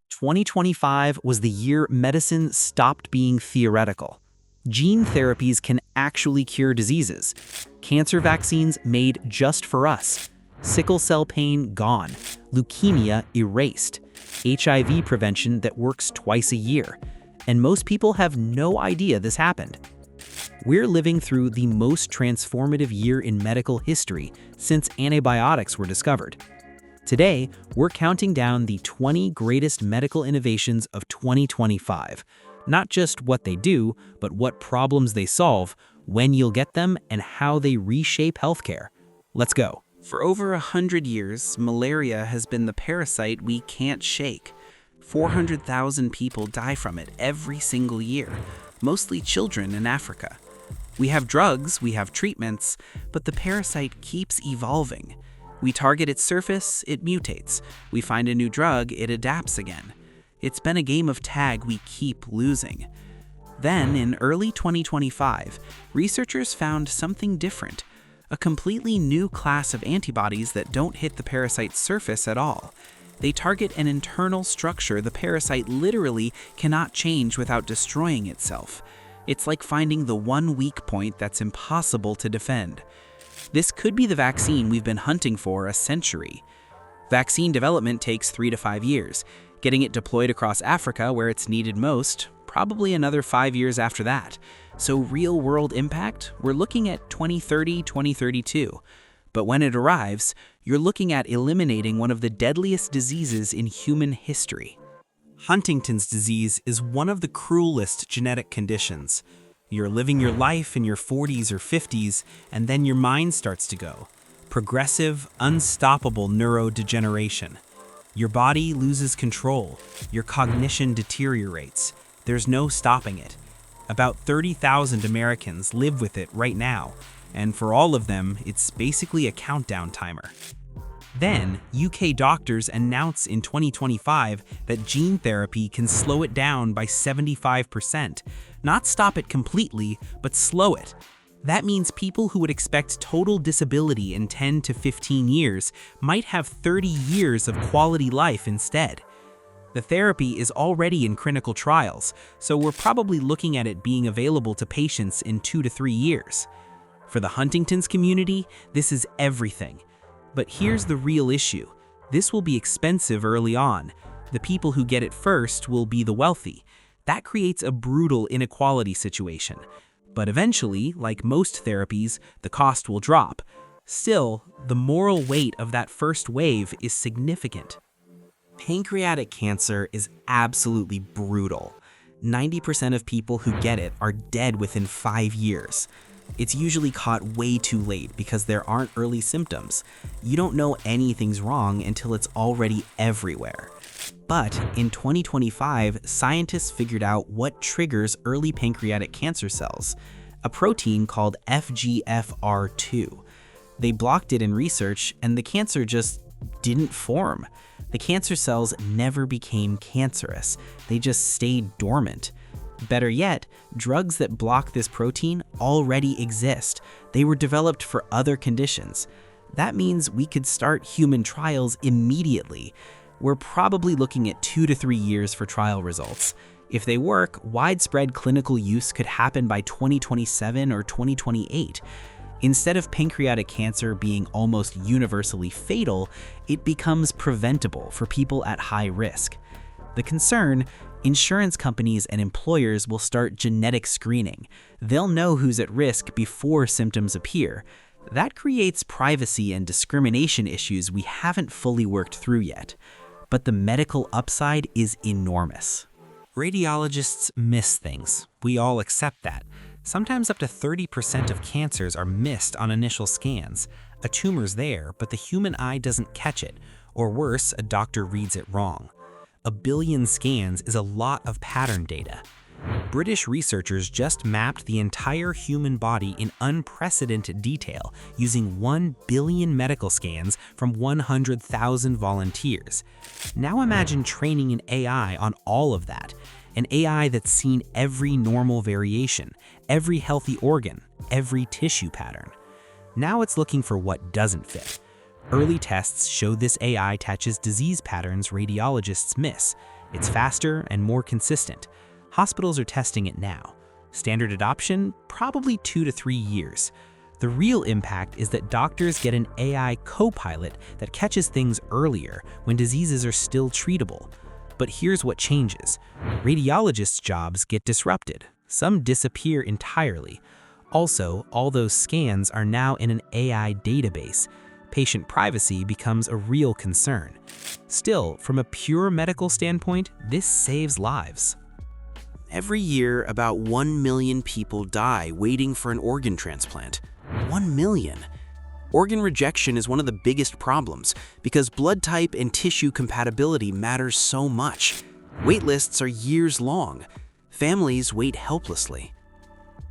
2025 was the year medicine stopped being theoretical. Gene therapies can actually cure diseases. Cancer vaccines made just for us. Sickle cell pain gone. Leukemia erased. HIV prevention that works twice a year. And most people have no idea this happened. We're living through the most transformative year in medical history since antibiotics were discovered. Today, we're counting down the 20 greatest medical innovations of 2025. Not just what they do, but what problems they solve, when you'll get them, and how they reshape healthcare. Let's go. For over 100 years, malaria has been the parasite we can't shake. 400,000 people die from it every single year, mostly children in Africa. We have drugs, we have treatments, but the parasite keeps evolving. We target its surface, it mutates. We find a new drug, it adapts again. It's been a game of tag we keep losing. Then, in early 2025, researchers found something different. A completely new class of antibodies that don't hit the parasite's surface at all. They target an internal structure the parasite literally cannot change without destroying itself. It's like finding the one weak point that's impossible to defend. This could be the vaccine we've been hunting for a century. Vaccine development takes 3 to 5 years. Getting it deployed across Africa where it's needed most, probably another 5 years after that. So real-world impact, we're looking at 2030, 2032. But when it arrives, you're looking at eliminating one of the deadliest diseases in human history. Huntington's disease is one of the cruelest genetic conditions. You're living your life in your 40s or 50s, and then your mind starts to go. Progressive, unstoppable neurodegeneration. Your body loses control. Your cognition deteriorates. There's no stopping it. About 30,000 Americans live with it right now, and for all of them, it's basically a countdown timer. Then, UK doctors announce in 2025 that gene therapy can slow it down by 75%. Not stop it completely, but slow it. That means people who would expect total disability in 10 to 15 years might have 30 years of quality life instead. The therapy is already in clinical trials, so we're probably looking at it being available to patients in 2 to 3 years. For the Huntington's community, this is everything. But here's the real issue. This will be expensive early on. The people who get it first will be the wealthy. That creates a brutal inequality situation. But eventually, like most therapies, the cost will drop. Still, the moral weight of that first wave is significant. Pancreatic cancer is absolutely brutal. 90% of people who get it are dead within 5 years. It's usually caught way too late because there aren't early symptoms. You don't know anything's wrong until it's already everywhere. But in 2025, scientists figured out what triggers early pancreatic cancer cells, a protein called FGFR2. They blocked it in research, and the cancer just didn't form. The cancer cells never became cancerous. They just stayed dormant. Better yet, drugs that block this protein already exist. They were developed for other conditions. That means we could start human trials immediately. We're probably looking at 2 to 3 years for trial results. If they work, widespread clinical use could happen by 2027 or 2028. Instead of pancreatic cancer being almost universally fatal, it becomes preventable for people at high risk. The concern: insurance companies and employers will start genetic screening. They'll know who's at risk before symptoms appear. That creates privacy and discrimination issues we haven't fully worked through yet. But the medical upside is enormous. Radiologists miss things. We all accept that. Sometimes up to 30% of cancers are missed on initial scans. A tumor's there, but the human eye doesn't catch it. Or worse, a doctor reads it wrong. 1 billion scans is a lot of pattern data. British researchers just mapped the entire human body in unprecedented detail using 1 billion medical scans from 100,000 volunteers. Now imagine training an AI on all of that. An AI that's seen every normal variation, every healthy organ, every tissue pattern. Now it's looking for what doesn't fit. Early tests show this AI catches disease patterns radiologists miss. It's faster and more consistent. Hospitals are testing it now. Standard adoption, probably 2 to 3 years. The real impact is that doctors get an AI co-pilot that catches things earlier when diseases are still treatable. But here's what changes. Radiologists' jobs get disrupted. Some disappear entirely. Also, all those scans are now in an AI database. Patient privacy becomes a real concern. Still, from a pure medical standpoint, this saves lives. Every year, about 1 million people die waiting for an organ transplant. 1 million. Organ rejection is one of the biggest problems because blood type and tissue compatibility matters so much. Wait lists are years long. Families wait helplessly.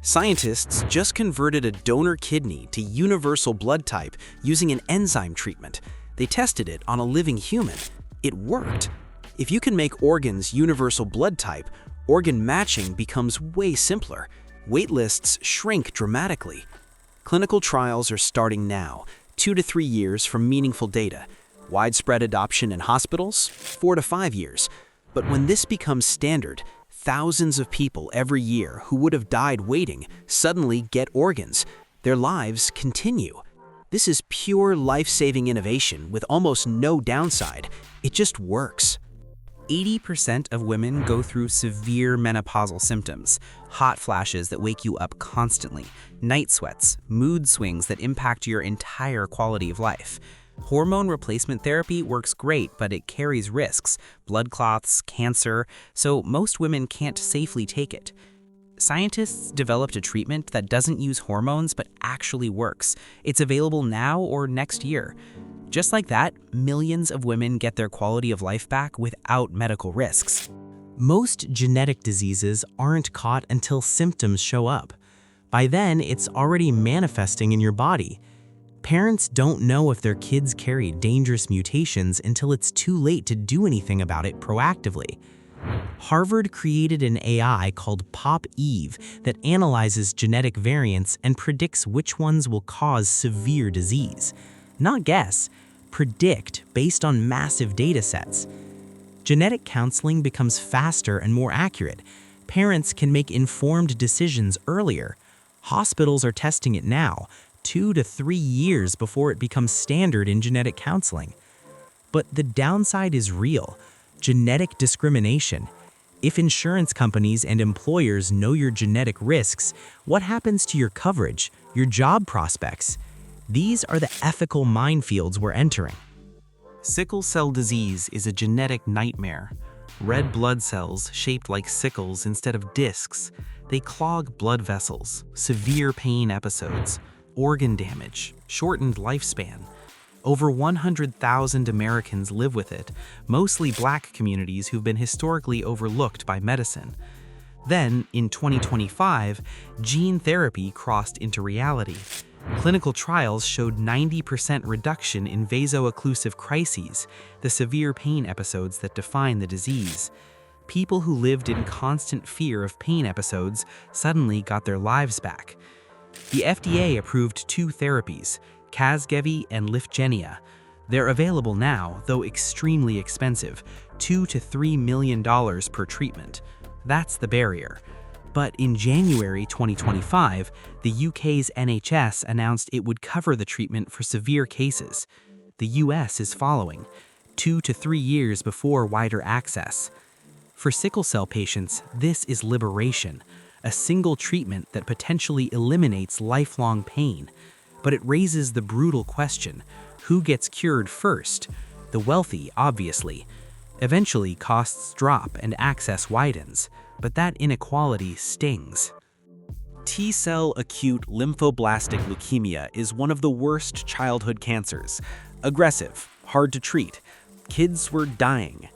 Scientists just converted a donor kidney to universal blood type using an enzyme treatment. They tested it on a living human. It worked. If you can make organs universal blood type, organ matching becomes way simpler. Wait lists shrink dramatically. Clinical trials are starting now, 2 to 3 years from meaningful data. Widespread adoption in hospitals, 4 to 5 years. But when this becomes standard, thousands of people every year who would have died waiting suddenly get organs. Their lives continue. This is pure life-saving innovation with almost no downside. It just works. 80% of women go through severe menopausal symptoms, hot flashes that wake you up constantly, night sweats, mood swings that impact your entire quality of life. Hormone replacement therapy works great, but it carries risks, blood clots, cancer, so most women can't safely take it. Scientists developed a treatment that doesn't use hormones but actually works. It's available now or next year. Just like that, millions of women get their quality of life back without medical risks. Most genetic diseases aren't caught until symptoms show up. By then, it's already manifesting in your body. Parents don't know if their kids carry dangerous mutations until it's too late to do anything about it proactively. Harvard created an AI called PopEve that analyzes genetic variants and predicts which ones will cause severe disease. Not guess, predict based on massive data sets. Genetic counseling becomes faster and more accurate. Parents can make informed decisions earlier. Hospitals are testing it now, 2 to 3 years before it becomes standard in genetic counseling. But the downside is real: genetic discrimination. If insurance companies and employers know your genetic risks, what happens to your coverage, your job prospects? These are the ethical minefields we're entering. Sickle cell disease is a genetic nightmare. Red blood cells shaped like sickles instead of discs. They clog blood vessels, severe pain episodes, organ damage, shortened lifespan. Over 100,000 Americans live with it, mostly Black communities who've been historically overlooked by medicine. Then, in 2025, gene therapy crossed into reality. Clinical trials showed 90% reduction in vaso-occlusive crises, the severe pain episodes that define the disease. People who lived in constant fear of pain episodes suddenly got their lives back. The FDA approved 2 therapies, Casgevy and Lyfgenia. They're available now, though extremely expensive, $2 to $3 million per treatment. That's the barrier. But in January 2025, the UK's NHS announced it would cover the treatment for severe cases. The US is following, 2 to 3 years before wider access. For sickle cell patients, this is liberation, a single treatment that potentially eliminates lifelong pain. But it raises the brutal question: who gets cured first? The wealthy, obviously. Eventually, costs drop and access widens, but that inequality stings. T-cell acute lymphoblastic leukemia is one of the worst childhood cancers. Aggressive, hard to treat. Kids were dying.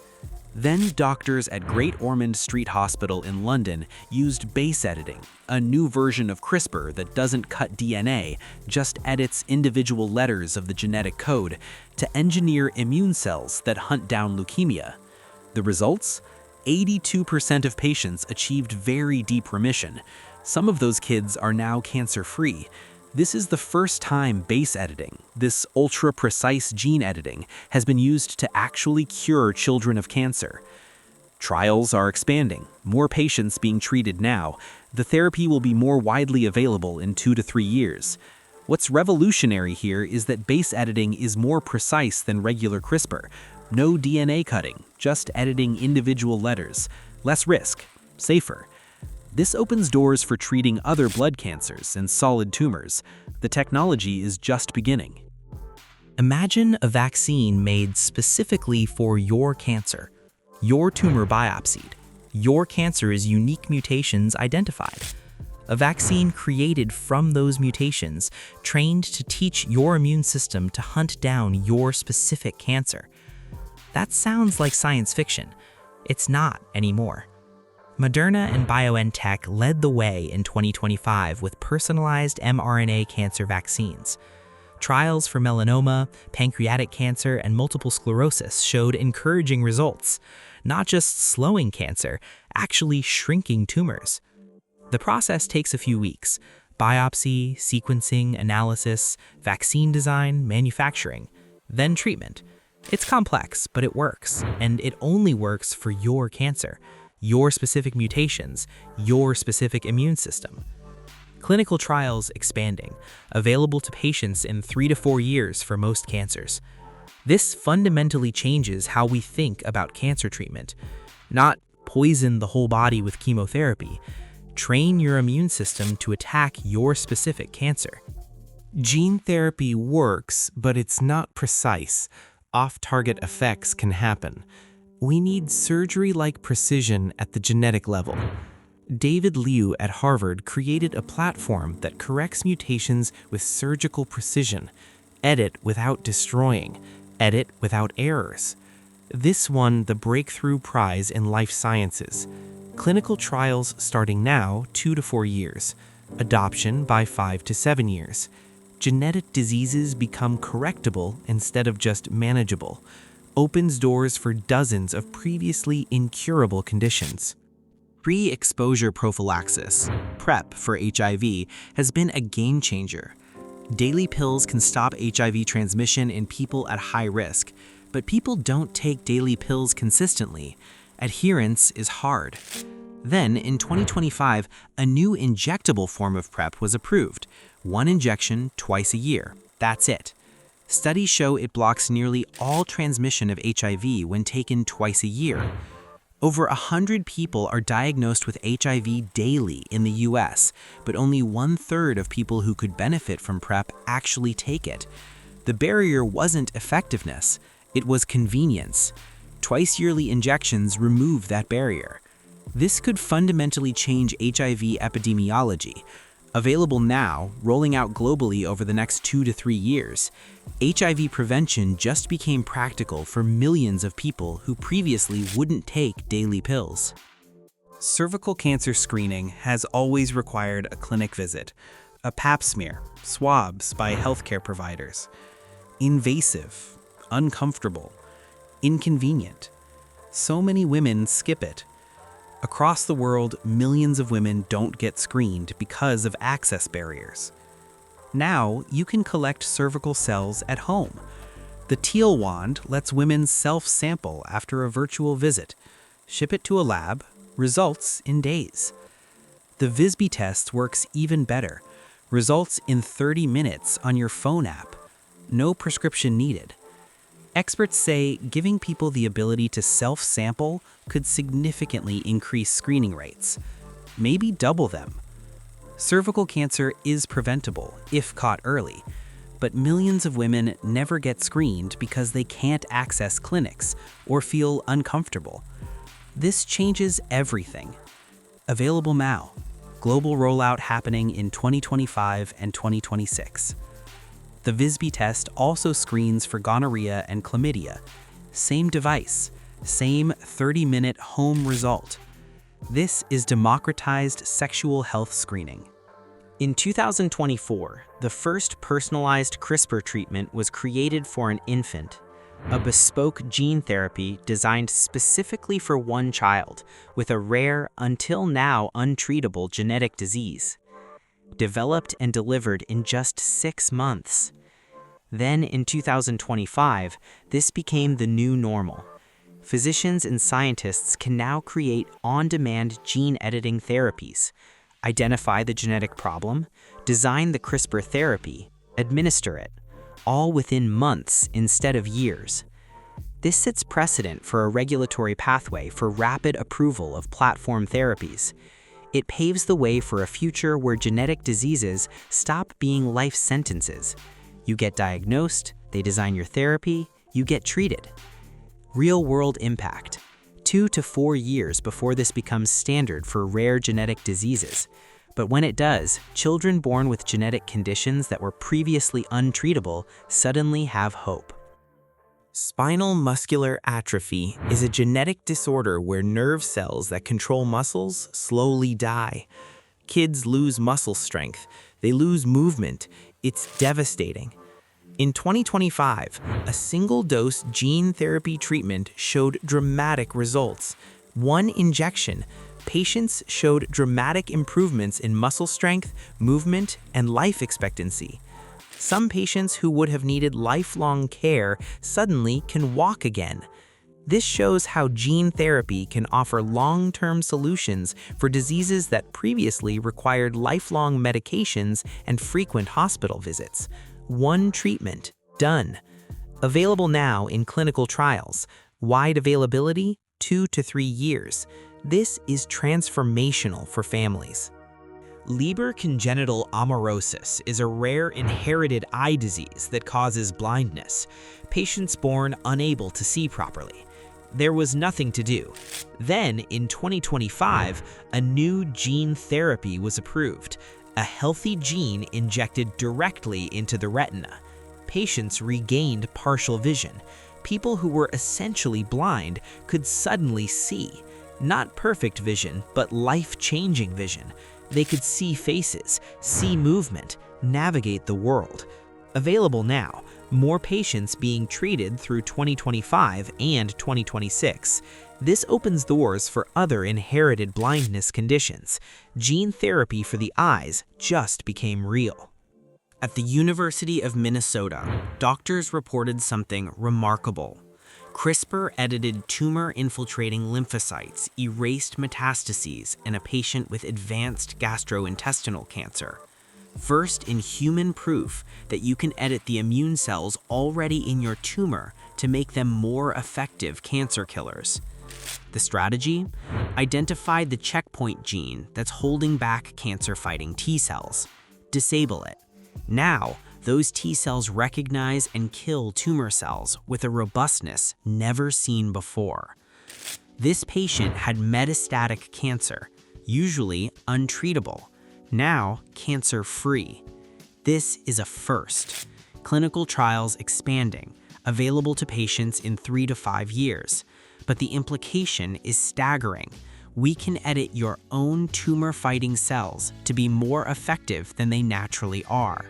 Then doctors at Great Ormond Street Hospital in London used base editing, a new version of CRISPR that doesn't cut DNA, just edits individual letters of the genetic code, to engineer immune cells that hunt down leukemia. The results? 82% of patients achieved very deep remission. Some of those kids are now cancer-free. This is the first time base editing, this ultra-precise gene editing, has been used to actually cure children of cancer. Trials are expanding, more patients being treated now. The therapy will be more widely available in 2 to 3 years. What's revolutionary here is that base editing is more precise than regular CRISPR. No DNA cutting, just editing individual letters. Less risk, safer. This opens doors for treating other blood cancers and solid tumors. The technology is just beginning. Imagine a vaccine made specifically for your cancer. Your tumor biopsied. Your cancer's unique mutations identified. A vaccine created from those mutations, trained to teach your immune system to hunt down your specific cancer. That sounds like science fiction. It's not anymore. Moderna and BioNTech led the way in 2025 with personalized mRNA cancer vaccines. Trials for melanoma, pancreatic cancer, and multiple sclerosis showed encouraging results, not just slowing cancer, actually shrinking tumors. The process takes a few weeks: biopsy, sequencing, analysis, vaccine design, manufacturing, then treatment. It's complex, but it works, and it only works for your cancer, your specific mutations, your specific immune system. Clinical trials expanding, available to patients in 3 to 4 years for most cancers. This fundamentally changes how we think about cancer treatment. Not poison the whole body with chemotherapy. Train your immune system to attack your specific cancer. Gene therapy works, but it's not precise. Off-target effects can happen. We need surgery-like precision at the genetic level. David Liu at Harvard created a platform that corrects mutations with surgical precision. Edit without destroying. Edit without errors. This won the Breakthrough Prize in Life Sciences. Clinical trials starting now 2 to 4 years. Adoption by 5 to 7 years. Genetic diseases become correctable instead of just manageable. Opens doors for dozens of previously incurable conditions. Pre-exposure prophylaxis, PrEP for HIV, has been a game changer. Daily pills can stop HIV transmission in people at high risk, but people don't take daily pills consistently. Adherence is hard. Then, in 2025, a new injectable form of PrEP was approved. 1 injection twice a year. That's it. Studies show it blocks nearly all transmission of HIV when taken twice a year. Over 100 people are diagnosed with HIV daily in the US, but only 1/3 of people who could benefit from PrEP actually take it. The barrier wasn't effectiveness, it was convenience. Twice-yearly injections remove that barrier. This could fundamentally change HIV epidemiology. Available now, rolling out globally over the next 2 to 3 years, HIV prevention just became practical for millions of people who previously wouldn't take daily pills. Cervical cancer screening has always required a clinic visit, a pap smear, swabs by healthcare providers. Invasive, uncomfortable, inconvenient. So many women skip it. Across the world, millions of women don't get screened because of access barriers. Now, you can collect cervical cells at home. The TIL wand lets women self-sample after a virtual visit, ship it to a lab, results in days. The VISB test works even better, results in 30 minutes on your phone app. No prescription needed. Experts say giving people the ability to self-sample could significantly increase screening rates, maybe double them. Cervical cancer is preventable if caught early, but millions of women never get screened because they can't access clinics or feel uncomfortable. This changes everything. Available now. Global rollout happening in 2025 and 2026. The VISB test also screens for gonorrhea and chlamydia. Same device, same 30-minute home result. This is democratized sexual health screening. In 2024, the first personalized CRISPR treatment was created for an infant, a bespoke gene therapy designed specifically for one child with a rare, until now untreatable genetic disease. developed and delivered in just 6 months. Then in 2025, this became the new normal. Physicians and scientists can now create on-demand gene editing therapies, identify the genetic problem, design the CRISPR therapy, administer it, all within months instead of years. This sets precedent for a regulatory pathway for rapid approval of platform therapies. It paves the way for a future where genetic diseases stop being life sentences. You get diagnosed, they design your therapy, you get treated. Real-world impact: 2 to 4 years before this becomes standard for rare genetic diseases. But when it does, children born with genetic conditions that were previously untreatable suddenly have hope. Spinal muscular atrophy is a genetic disorder where nerve cells that control muscles slowly die. Kids lose muscle strength, they lose movement. It's devastating. In 2025, a single-dose gene therapy treatment showed dramatic results. One injection, patients showed dramatic improvements in muscle strength, movement, and life expectancy. Some patients who would have needed lifelong care suddenly can walk again. This shows how gene therapy can offer long-term solutions for diseases that previously required lifelong medications and frequent hospital visits. One treatment, done. Available now in clinical trials. Wide availability, 2 to 3 years. This is transformational for families. Leber congenital amaurosis is a rare inherited eye disease that causes blindness. Patients born unable to see properly. There was nothing to do. Then, in 2025, a new gene therapy was approved. A healthy gene injected directly into the retina. Patients regained partial vision. People who were essentially blind could suddenly see. Not perfect vision, but life-changing vision. They could see faces, see movement, navigate the world. Available now, more patients being treated through 2025 and 2026. This opens doors for other inherited blindness conditions. Gene therapy for the eyes just became real. At the University of Minnesota, doctors reported something remarkable. CRISPR-edited tumor-infiltrating lymphocytes erased metastases in a patient with advanced gastrointestinal cancer. First in human proof that you can edit the immune cells already in your tumor to make them more effective cancer killers. The strategy? Identify the checkpoint gene that's holding back cancer-fighting T cells. Disable it. Now, those T cells recognize and kill tumor cells with a robustness never seen before. This patient had metastatic cancer, usually untreatable, now cancer-free. This is a first. Clinical trials expanding, available to patients in 3 to 5 years. But the implication is staggering. We can edit your own tumor-fighting cells to be more effective than they naturally are.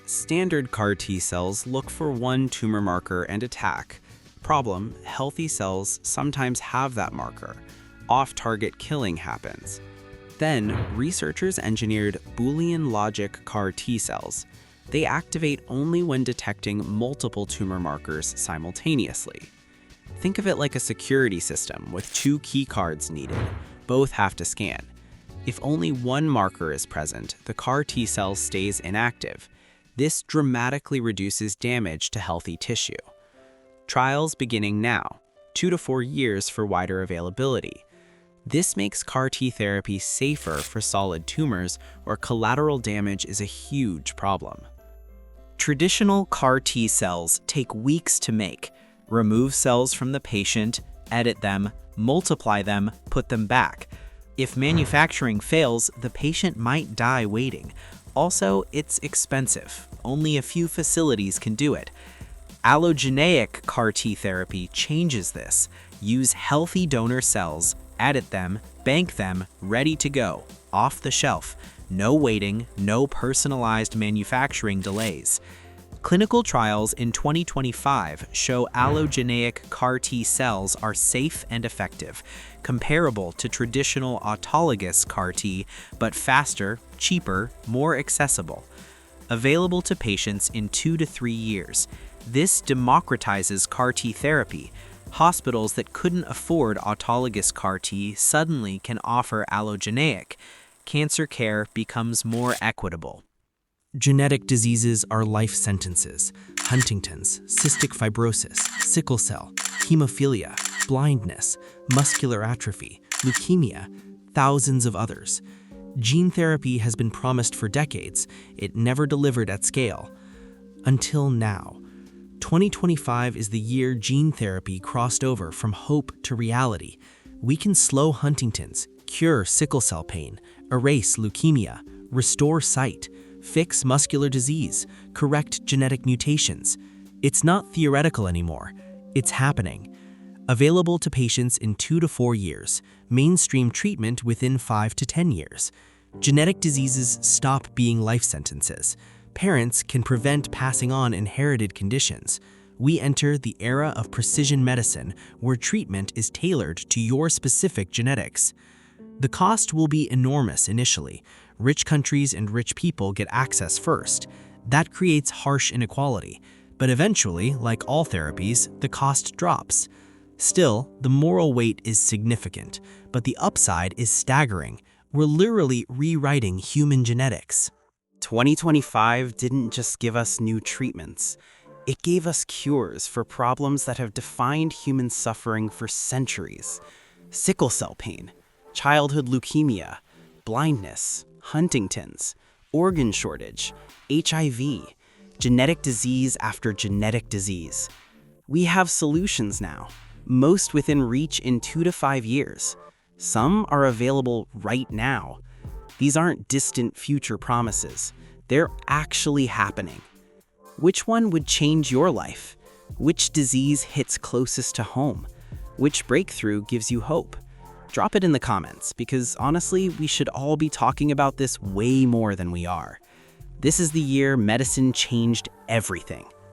Standard CAR T cells look for one tumor marker and attack. Problem: healthy cells sometimes have that marker. Off-target killing happens. Then, researchers engineered Boolean-Logic CAR T cells. They activate only when detecting multiple tumor markers simultaneously. Think of it like a security system with 2 key cards needed. Both have to scan. If only one marker is present, the CAR T cell stays inactive. This dramatically reduces damage to healthy tissue. Trials beginning now, 2 to 4 years for wider availability. This makes CAR T therapy safer for solid tumors where collateral damage is a huge problem. Traditional CAR T cells take weeks to make. Remove cells from the patient, edit them, multiply them, put them back. If manufacturing fails, the patient might die waiting. Also, it's expensive. Only a few facilities can do it. Allogeneic CAR T therapy changes this. Use healthy donor cells, edit them, bank them, ready to go, off the shelf. No waiting, no personalized manufacturing delays. Clinical trials in 2025 show allogeneic CAR T cells are safe and effective, comparable to traditional autologous CAR T, but faster, cheaper, more accessible. Available to patients in 2 to 3 years, this democratizes CAR T therapy. Hospitals that couldn't afford autologous CAR T suddenly can offer allogeneic. Cancer care becomes more equitable. Genetic diseases are life sentences. Huntington's, cystic fibrosis, sickle cell, hemophilia, blindness, muscular atrophy, leukemia, thousands of others. Gene therapy has been promised for decades. It never delivered at scale. Until now. 2025 is the year gene therapy crossed over from hope to reality. We can slow Huntington's, cure sickle cell pain, erase leukemia, restore sight, fix muscular disease, correct genetic mutations. It's not theoretical anymore. It's happening. Available to patients in 2 to 4 years, mainstream treatment within 5 to 10 years. Genetic diseases stop being life sentences. Parents can prevent passing on inherited conditions. We enter the era of precision medicine where treatment is tailored to your specific genetics. The cost will be enormous initially. Rich countries and rich people get access first. That creates harsh inequality. But eventually, like all therapies, the cost drops. Still, the moral weight is significant, but the upside is staggering. We're literally rewriting human genetics. 2025 didn't just give us new treatments. It gave us cures for problems that have defined human suffering for centuries. Sickle cell pain, childhood leukemia, blindness, Huntington's, organ shortage, HIV, genetic disease after genetic disease. We have solutions now, most within reach in 2 to 5 years. Some are available right now. These aren't distant future promises. They're actually happening. Which one would change your life? Which disease hits closest to home? Which breakthrough gives you hope? Drop it in the comments, because honestly, we should all be talking about this way more than we are. This is the year medicine changed everything.